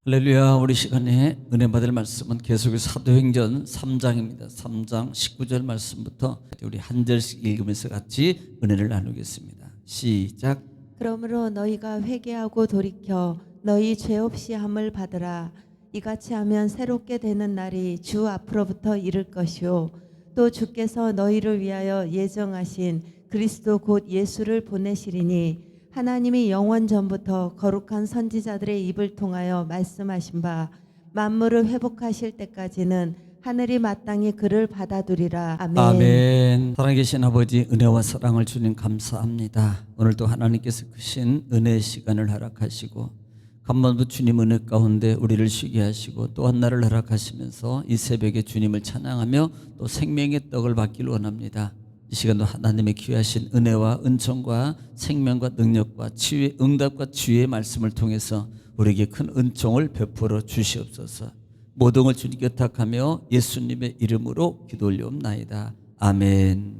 할렐루야. 우리 시간에 은혜 받을 말씀은 계속해서 사도행전 3장입니다. 3장 19절 말씀부터 우리 한 절씩 읽으면서 같이 은혜를 나누겠습니다. 시작. 그러므로 너희가 회개하고 돌이켜 너희 죄 없이 함을 받으라. 이같이 하면 새롭게 되는 날이 주 앞으로부터 이를 것이요 또 주께서 너희를 위하여 예정하신 그리스도 곧 예수를 보내시리니 하나님이 영원 전부터 거룩한 선지자들의 입을 통하여 말씀하신 바 만물을 회복하실 때까지는 하늘이 마땅히 그를 받아두리라. 아멘. 아멘. 살아계신 아버지, 은혜와 사랑을 주님 감사합니다. 오늘도 하나님께서 크신 은혜의 시간을 허락하시고 간만도 주님 은혜 가운데 우리를 쉬게 하시고 또 한 날을 허락하시면서 이 새벽에 주님을 찬양하며 또 생명의 떡을 받기를 원합니다. 이 시간도 하나님의 귀하신 은혜와 은총과 생명과 능력과 치유의 응답과 치유의 말씀을 통해서 우리에게 큰 은총을 베풀어 주시옵소서. 모든 걸 주님께 부탁하며 예수님의 이름으로 기도 올려옵나이다. 아멘.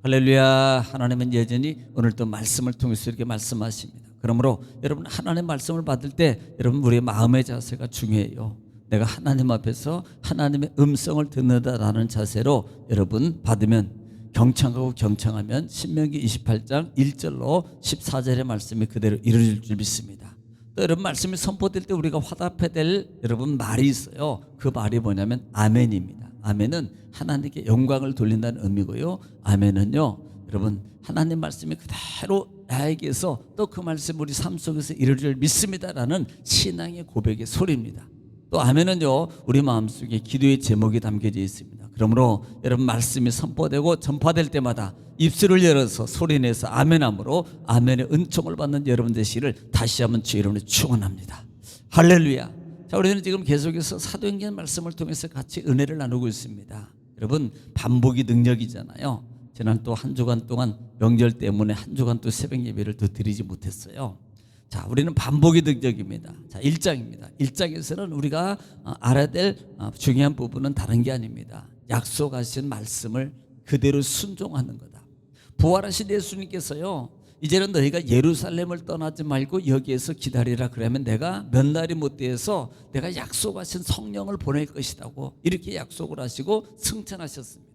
할렐루야. 하나님은 여전히 오늘도 말씀을 통해서 이렇게 말씀하십니다. 그러므로 여러분, 하나님의 말씀을 받을 때 여러분, 우리의 마음의 자세가 중요해요. 내가 하나님 앞에서 하나님의 음성을 듣는다라는 자세로 여러분 받으면, 경청하고 경청하면 신명기 28장 1절로 14절의 말씀이 그대로 이루어질 줄 믿습니다. 또 여러분, 말씀이 선포될 때 우리가 화답해야 될 여러분 말이 있어요. 그 말이 뭐냐면 아멘입니다. 아멘은 하나님께 영광을 돌린다는 의미고요. 아멘은요, 여러분, 하나님 말씀이 그대로 나에게서 또 그 말씀 우리 삶 속에서 이루어질 줄 믿습니다라는 신앙의 고백의 소리입니다. 또 아멘은요, 우리 마음속에 기도의 제목이 담겨져 있습니다. 그러므로 여러분, 말씀이 선포되고 전파될 때마다 입술을 열어서 소리내서 아멘함으로 아멘의 은총을 받는 여러분 되시기를 다시 한번 주 이름으로 축원합니다. 할렐루야. 자, 우리는 지금 계속해서 사도행전 말씀을 통해서 같이 은혜를 나누고 있습니다. 여러분, 반복이 능력이잖아요. 지난 또 한 주간 동안 명절 때문에 한 주간 또 새벽 예배를 더 드리지 못했어요. 자, 우리는 반복이 능력입니다. 자, 1장입니다. 1장에서는 우리가 알아야 될 중요한 부분은 다른 게 아닙니다. 약속하신 말씀을 그대로 순종하는 거다. 부활하신 예수님께서요, 이제는 너희가 예루살렘을 떠나지 말고 여기에서 기다리라. 그러면 내가 몇 날이 못 돼서 내가 약속하신 성령을 보낼 것이라고 이렇게 약속을 하시고 승천하셨습니다.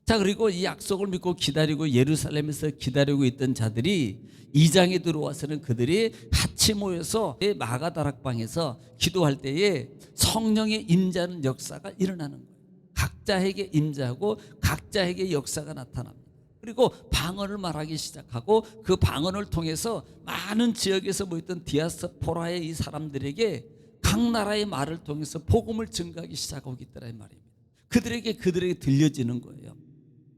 자, 그리고 이 약속을 믿고 기다리고 예루살렘에서 기다리고 있던 자들이 2장에 들어와서는 그들이 같이 모여서 마가다락방에서 기도할 때에 성령의 임재하는 역사가 일어나는 거예요. 각자에게 임재하고 각자에게 역사가 나타납니다. 그리고 방언을 말하기 시작하고 그 방언을 통해서 많은 지역에서 모였던 디아스포라의 이 사람들에게 각 나라의 말을 통해서 복음을 증가하기 시작하고 있다는 말입니다. 그들에게 들려지는 거예요.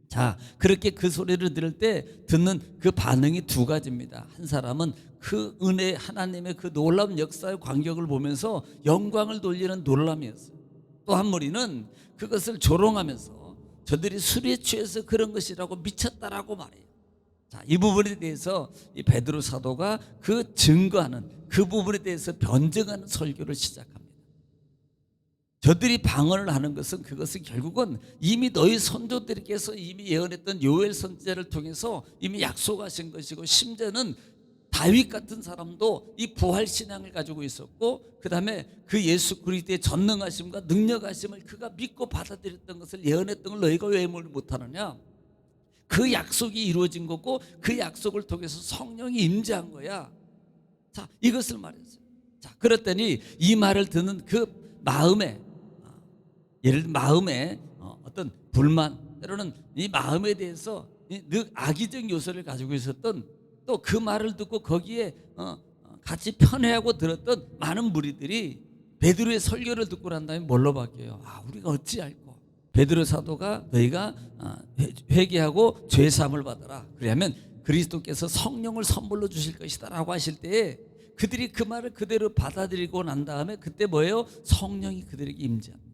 자, 그렇게 그 소리를 들을 때 듣는 그 반응이 두 가지입니다. 한 사람은 그 은혜, 하나님의 그 놀라운 역사의 광경을 보면서 영광을 돌리는 놀람이었어요. 또 한 무리는 그것을 조롱하면서 저들이 술에 취해서 그런 것이라고 미쳤다라고 말해요. 자, 이 부분에 대해서 이 베드로 사도가 그 증거하는 그 부분에 대해서 변증하는 설교를 시작합니다. 저들이 방언을 하는 것은 그것은 결국은 이미 너희 선조들께서 이미 예언했던 요엘 선지자를 통해서 이미 약속하신 것이고, 심지어는 다윗 같은 사람도 이 부활 신앙을 가지고 있었고, 그 다음에 그 예수 그리스도의 전능하심과 능력하심을 그가 믿고 받아들였던 것을 예언했던 걸 너희가 왜 못하느냐. 그 약속이 이루어진 거고 그 약속을 통해서 성령이 임재한 거야. 자, 이것을 말했어요. 자, 그랬더니 이 말을 듣는 그 마음에, 예를 들면 마음에 어떤 불만, 때로는 이 마음에 대해서 늘 악의적 요소를 가지고 있었던, 또 그 말을 듣고 거기에 같이 편애하고 들었던 많은 무리들이 베드로의 설교를 듣고 난 다음에 뭘로 바뀌어요? 우리가 어찌할꼬? 베드로 사도가 너희가 회개하고 죄 사함을 받아라. 그러면 그리스도께서 성령을 선물로 주실 것이다 라고 하실 때에 그들이 그 말을 그대로 받아들이고 난 다음에 그때 뭐예요? 성령이 그들에게 임재합니다.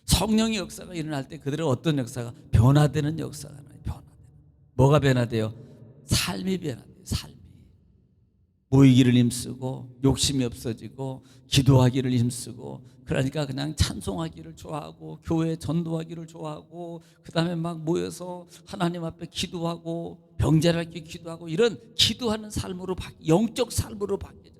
성령의 역사가 일어날 때 그들은 어떤 역사가? 변화되는 역사가 나요. 변화되는. 뭐가 변화돼요? 삶이 변화돼요. 삶이. 모이기를 힘쓰고 욕심이 없어지고 기도하기를 힘쓰고, 그러니까 그냥 찬송하기를 좋아하고 교회 전도하기를 좋아하고, 그 다음에 막 모여서 하나님 앞에 기도하고 병자랄 게 기도하고, 이런 기도하는 삶으로 영적 삶으로 바뀌어졌어요.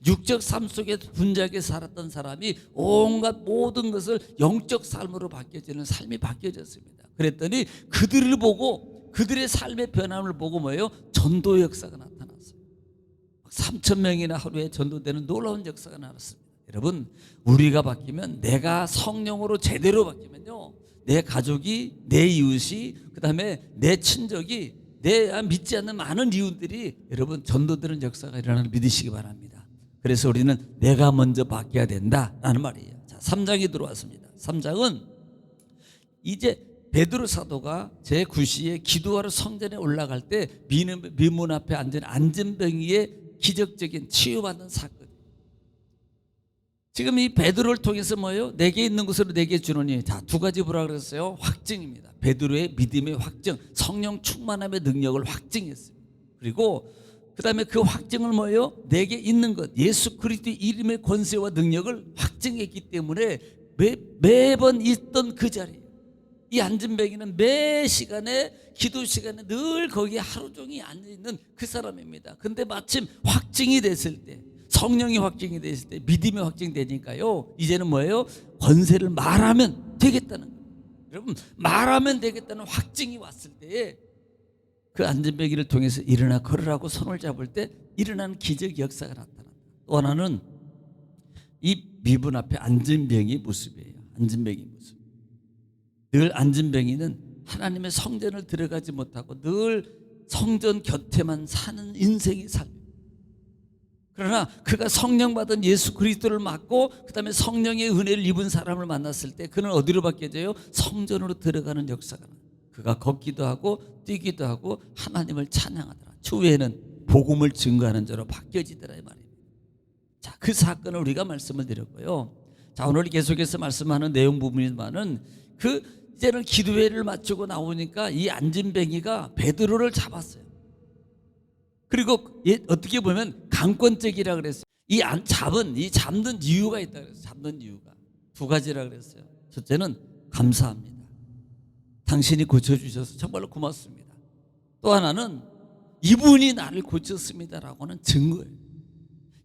육적 삶 속에 분주하게 살았던 사람이 온갖 모든 것을 영적 삶으로 바뀌어지는 삶이 바뀌어졌습니다. 그랬더니 그들을 보고, 그들의 삶의 변함을 보고 뭐예요? 전도 역사가 나타났어요. 3,000명이나 하루에 전도되는 놀라운 역사가 나왔습니다. 여러분, 우리가 바뀌면, 내가 성령으로 제대로 바뀌면요, 내 가족이, 내 이웃이, 그 다음에 내 친족이, 내 믿지 않는 많은 이웃들이 여러분 전도되는 역사가 일어나는 믿으시기 바랍니다. 그래서 우리는 내가 먼저 바뀌어야 된다라는 말이에요. 자, 3장이 들어왔습니다. 3장은 이제 베드로 사도가 제9시에 기도하러 성전에 올라갈 때 미문 앞에 앉은 안진병이의 기적적인 치유받는 사건. 지금 이 베드로를 통해서 뭐예요? 내게 있는 것으로 내게 주노니. 자, 두 가지 뭐라 그랬어요? 확증입니다. 베드로의 믿음의 확증, 성령 충만함의 능력을 확증했습니다. 그리고 그 다음에 그 확증을 뭐예요? 내게 있는 것, 예수 그리스도의 이름의 권세와 능력을 확증했기 때문에 매번 있던 그 자리에, 이 안진뱅이는 매 시간에, 기도 시간에 늘 거기에 하루 종일 앉아있는 그 사람입니다. 근데 마침 확증이 됐을 때, 성령이 확증이 됐을 때, 믿음이 확증되니까요, 이제는 뭐예요? 권세를 말하면 되겠다는 거예요. 여러분, 말하면 되겠다는 확증이 왔을 때에 그 안진뱅이를 통해서 일어나 걸으라고 손을 잡을 때 일어나는 기적 역사가 나타난다. 또 하나는 이 미분 앞에 안진뱅이 모습이에요. 안진뱅이 모습. 늘 안진뱅이는 하나님의 성전을 들어가지 못하고 늘 성전 곁에만 사는 인생이 삶입니다. 그러나 그가 성령 받은 예수 그리스도를 맡고 그 다음에 성령의 은혜를 입은 사람을 만났을 때 그는 어디로 바뀌어져요? 성전으로 들어가는 역사가 나요. 그가 걷기도 하고 뛰기도 하고 하나님을 찬양하더라. 추후에는 복음을 증거하는 자로 바뀌어지더라 이 말이에요. 자, 그 사건을 우리가 말씀을 드렸고요. 자, 오늘 계속해서 말씀하는 내용 부분이지만은 이제는 기도회를 마치고 나오니까 이 안진뱅이가 베드로를 잡았어요. 그리고 어떻게 보면 강권적이라 그랬어요. 잡는 이유가 있다 그랬어요. 잡는 이유가 두 가지라 그랬어요. 첫째는 감사합니다. 당신이 고쳐주셔서 정말로 고맙습니다. 또 하나는 이분이 나를 고쳤습니다라고 하는 증거예요.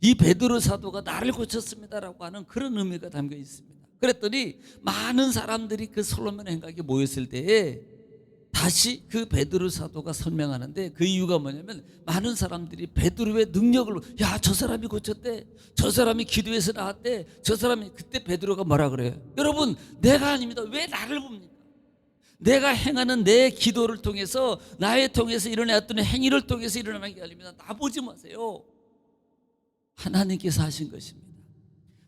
이 베드로 사도가 나를 고쳤습니다라고 하는 그런 의미가 담겨 있습니다. 그랬더니 많은 사람들이 그 솔로몬 행각에 모였을 때에 다시 그 베드로 사도가 설명하는데, 그 이유가 뭐냐면 많은 사람들이 베드로의 능력을, 야, 저 사람이 고쳤대, 저 사람이 기도해서 나왔대, 저 사람이, 그때 베드로가 뭐라 그래요? 여러분, 내가 아닙니다. 왜 나를 봅니까? 내가 행하는 내 기도를 통해서, 나의 통해서 일어났던 행위를 통해서 일어나는 게 아닙니다. 나 보지 마세요. 하나님께서 하신 것입니다.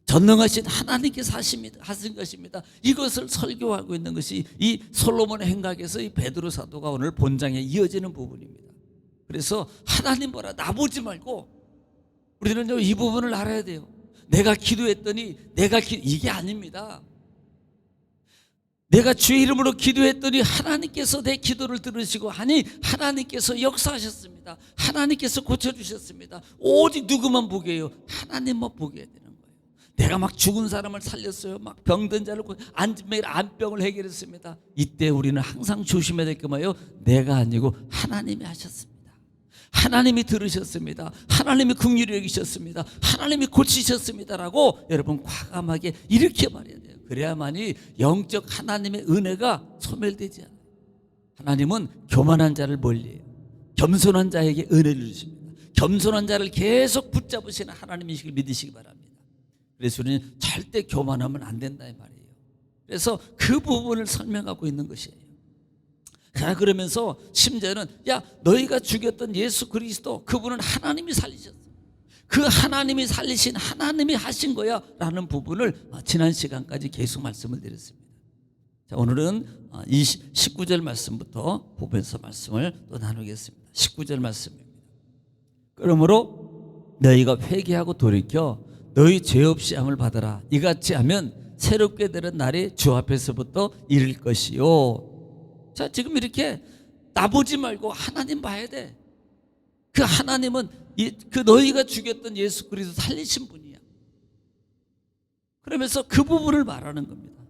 전능하신 하나님께서 하신 것입니다. 이것을 설교하고 있는 것이 이 솔로몬 행각에서 이 베드로 사도가 오늘 본장에 이어지는 부분입니다. 그래서 하나님 보라, 나 보지 말고 우리는 이 부분을 알아야 돼요. 내가 기도했더니 이게 아닙니다. 내가 주의 이름으로 기도했더니 하나님께서 내 기도를 들으시고, 아니, 하나님께서 역사하셨습니다. 하나님께서 고쳐주셨습니다. 오직 누구만 보게 해요? 하나님만 보게 되는 거예요. 내가 막 죽은 사람을 살렸어요. 막 병든 자를 매일 안병을 해결했습니다. 이때 우리는 항상 조심해야 될 게 뭐예요? 내가 아니고 하나님이 하셨습니다. 하나님이 들으셨습니다. 하나님이 긍휼히 여기셨습니다. 하나님이 고치셨습니다라고 여러분 과감하게 이렇게 말해야 돼요. 그래야만이 영적 하나님의 은혜가 소멸되지 않아요. 하나님은 교만한 자를 멀리해요. 겸손한 자에게 은혜를 주십니다. 겸손한 자를 계속 붙잡으시는 하나님이시길 믿으시기 바랍니다. 그래서 우리는 절대 교만하면 안 된다 이 말이에요. 그래서 그 부분을 설명하고 있는 것이에요. 그러면서 심지어는, 야, 너희가 죽였던 예수 그리스도, 그분은 하나님이 살리셨어. 그 하나님이 살리신, 하나님이 하신 거야 라는 부분을 지난 시간까지 계속 말씀을 드렸습니다. 자, 오늘은 이 19절 말씀부터 보면서 말씀을 또 나누겠습니다. 19절 말씀입니다. 그러므로 너희가 회개하고 돌이켜 너희 죄 없이 함을 받아라. 이같이 하면 새롭게 되는 날이 주 앞에서부터 이를 것이요. 자, 지금 이렇게 나보지 말고 하나님 봐야 돼. 그 하나님은 그 너희가 죽였던 예수 그리스도 살리신 분이야. 그러면서 그 부분을 말하는 겁니다.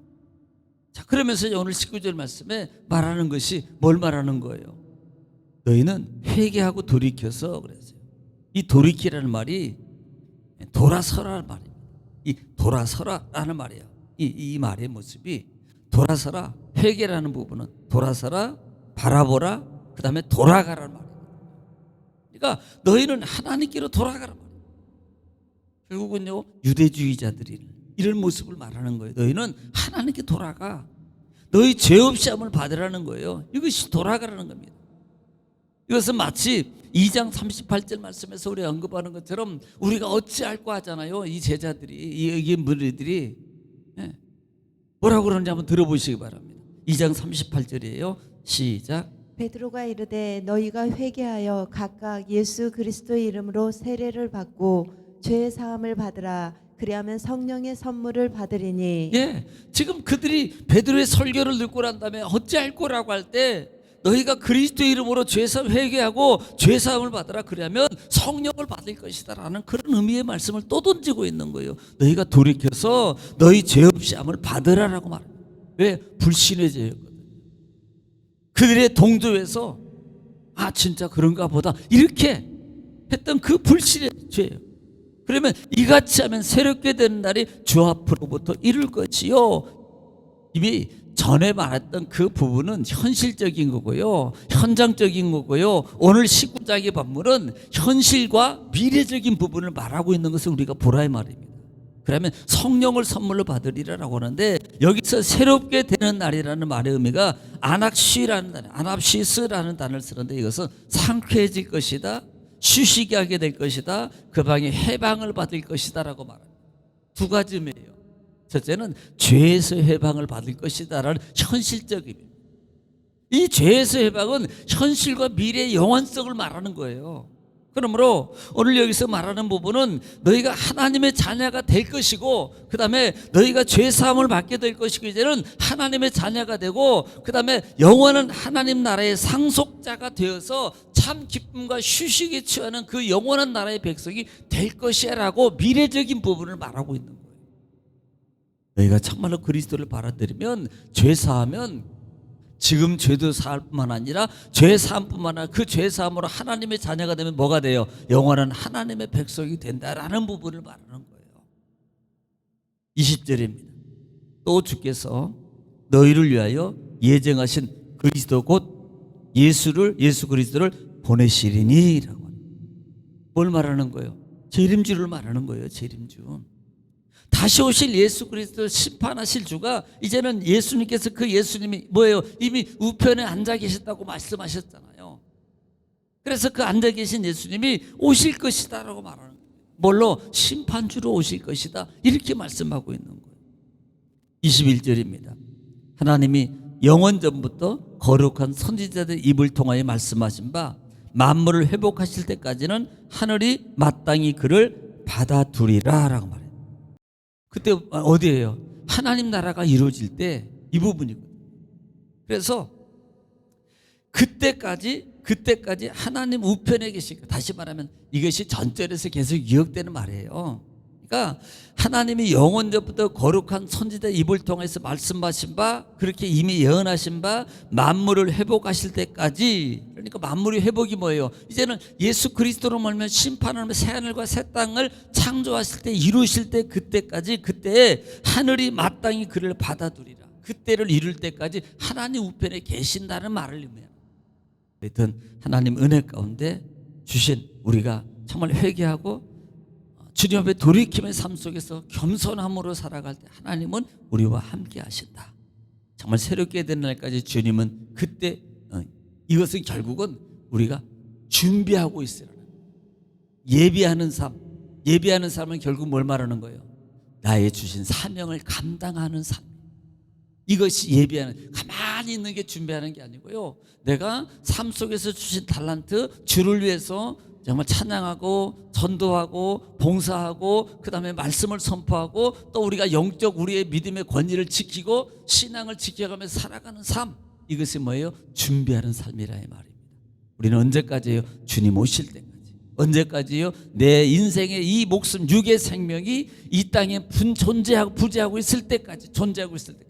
자, 그러면서 오늘 19절 말씀에 말하는 것이 뭘 말하는 거예요? 너희는 회개하고 돌이켜서 그랬어요. 이 돌이키라는 말이 돌아서라는 말이에요. 이 돌아서라라는 말이에요. 이 말의 모습이 돌아서라, 회개라는 부분은 돌아서라, 바라보라, 그 다음에 돌아가라는 말이에요. 그러니까 너희는 하나님께로 돌아가라 말이에요. 결국은요, 유대주의자들이 이런 모습을 말하는 거예요. 너희는 하나님께 돌아가. 너희 죄 없이 함을 받으라는 거예요. 이것이 돌아가라는 겁니다. 이것은 마치 2장 38절 말씀에서 우리가 언급하는 것처럼 우리가 어찌할까 하잖아요. 이 제자들이, 이 무리들이 뭐라고 그러는지 한번 들어보시기 바랍니다. 2장 38절이에요. 시작. 베드로가 이르되 너희가 회개하여 각각 예수 그리스도의 이름으로 세례를 받고 죄 사함을 받으라. 그리하면 성령의 선물을 받으리니. 예, 지금 그들이 베드로의 설교를 듣고 난 다음에 어찌할 거라고 할 때 너희가 그리스도의 이름으로 죄사함 회개하고 죄사함을 받으라. 그러면 성령을 받을 것이다 라는 그런 의미의 말씀을 또 던지고 있는 거예요. 너희가 돌이켜서 너희 죄 없이 함을 받으라라고 말합니다. 왜? 불신의 죄였거든요. 그들의 동조에서 아 진짜 그런가 보다 이렇게 했던 그 불신의 죄예요. 그러면 이같이 하면 새롭게 되는 날이 주 앞으로부터 이룰 것이요. 이미 전에 말했던 그 부분은 현실적인 거고요, 현장적인 거고요. 오늘 19장의 본문은 현실과 미래적인 부분을 말하고 있는 것을 우리가 보라 이 말입니다. 그러면 성령을 선물로 받으리라고 하는데 여기서 새롭게 되는 날이라는 말의 의미가 아낙시라는 단어, 아납시스라는 단어를 쓰는데 이것은 상쾌해질 것이다, 쉬쉬게 하게 될 것이다, 그 방에 해방을 받을 것이다 라고 말합니다. 두 가지 의미예요. 첫째는 죄에서 해방을 받을 것이다 라는 현실적입니다. 이 죄에서 해방은 현실과 미래의 영원성을 말하는 거예요. 그러므로 오늘 여기서 말하는 부분은 너희가 하나님의 자녀가 될 것이고, 그 다음에 너희가 죄사함을 받게 될 것이고, 이제는 하나님의 자녀가 되고, 그 다음에 영원한 하나님 나라의 상속자가 되어서 참 기쁨과 휴식에 취하는 그 영원한 나라의 백성이 될 것이야 라고 미래적인 부분을 말하고 있는 거예요. 너희가 정말로 그리스도를 받아들이면, 죄사하면 지금 죄도 사할 뿐만 아니라 죄사함뿐만 아니라 그 죄사함으로 하나님의 자녀가 되면 뭐가 돼요? 영원한 하나님의 백성이 된다라는 부분을 말하는 거예요. 20절입니다. 또 주께서 너희를 위하여 예정하신 그리스도 곧 예수 그리스도를 보내시리니라고. 뭘 말하는 거예요? 재림주를 말하는 거예요. 재림주. 다시 오실 예수 그리스도를 심판하실 주가, 이제는 예수님께서 그 예수님이 뭐예요? 이미 우편에 앉아 계셨다고 말씀하셨잖아요. 그래서 그 앉아 계신 예수님이 오실 것이다 라고 말하는 거예요. 뭘로? 심판주로 오실 것이다 이렇게 말씀하고 있는 거예요. 21절입니다. 하나님이 영원전부터 거룩한 선지자들의 입을 통하여 말씀하신 바 만물을 회복하실 때까지는 하늘이 마땅히 그를 받아두리라 라고 말해요. 그때 어디예요? 하나님 나라가 이루어질 때 이 부분이거든요. 그래서 그때까지 하나님 우편에 계시니까, 다시 말하면 이것이 전절에서 계속 기억되는 말이에요. 그러니까 하나님이 영원전부터 거룩한 선지자 입을 통해서 말씀하신 바, 그렇게 이미 예언하신 바 만물을 회복하실 때까지, 그러니까 만물의 회복이 뭐예요? 이제는 예수 그리스도로 말하면 심판하는 새 하늘과 새 땅을 창조하실 때, 이루실 때, 그때까지, 그때에 하늘이 마땅히 그를 받아두리라. 그때를 이룰 때까지 하나님 우편에 계신다는 말을 의미합니다. 하여튼 하나님 은혜 가운데 주신 우리가 정말 회개하고 주님 앞에 돌이킴의 삶 속에서 겸손함으로 살아갈 때 하나님은 우리와 함께 하신다. 정말 새롭게 된 날까지 주님은 그때 이것은 결국은 우리가 준비하고 있어요. 예비하는 삶은 결국 뭘 말하는 거예요? 나의 주신 사명을 감당하는 삶. 이것이 예비하는, 가만히 있는 게 준비하는 게 아니고요, 내가 삶 속에서 주신 달란트, 주를 위해서 정말 찬양하고 전도하고 봉사하고, 그 다음에 말씀을 선포하고, 또 우리가 영적 우리의 믿음의 권위를 지키고 신앙을 지켜가면서 살아가는 삶, 이것이 뭐예요? 준비하는 삶이라 이 말입니다. 우리는 언제까지예요? 주님 오실 때까지. 언제까지요? 내 인생의 이 목숨, 육의 생명이 이 땅에 부재하고 있을 때까지, 존재하고 있을 때까지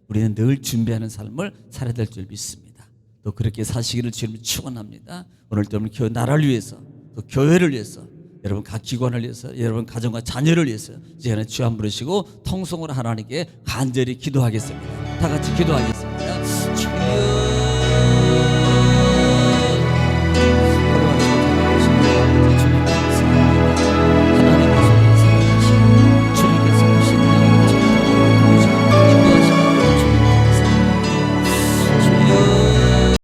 우리는 늘 준비하는 삶을 살아야 될 줄 믿습니다. 또 그렇게 사시기를 주님 축원합니다. 오늘 또 교회 나라를 위해서, 또 교회를 위해서 여러분 각 기관을 위해서, 여러분 가정과 자녀를 위해서 이제는 주 한 부르시고 통성으로 하나님께 간절히 기도하겠습니다. 다 같이 기도하겠습니다. 주여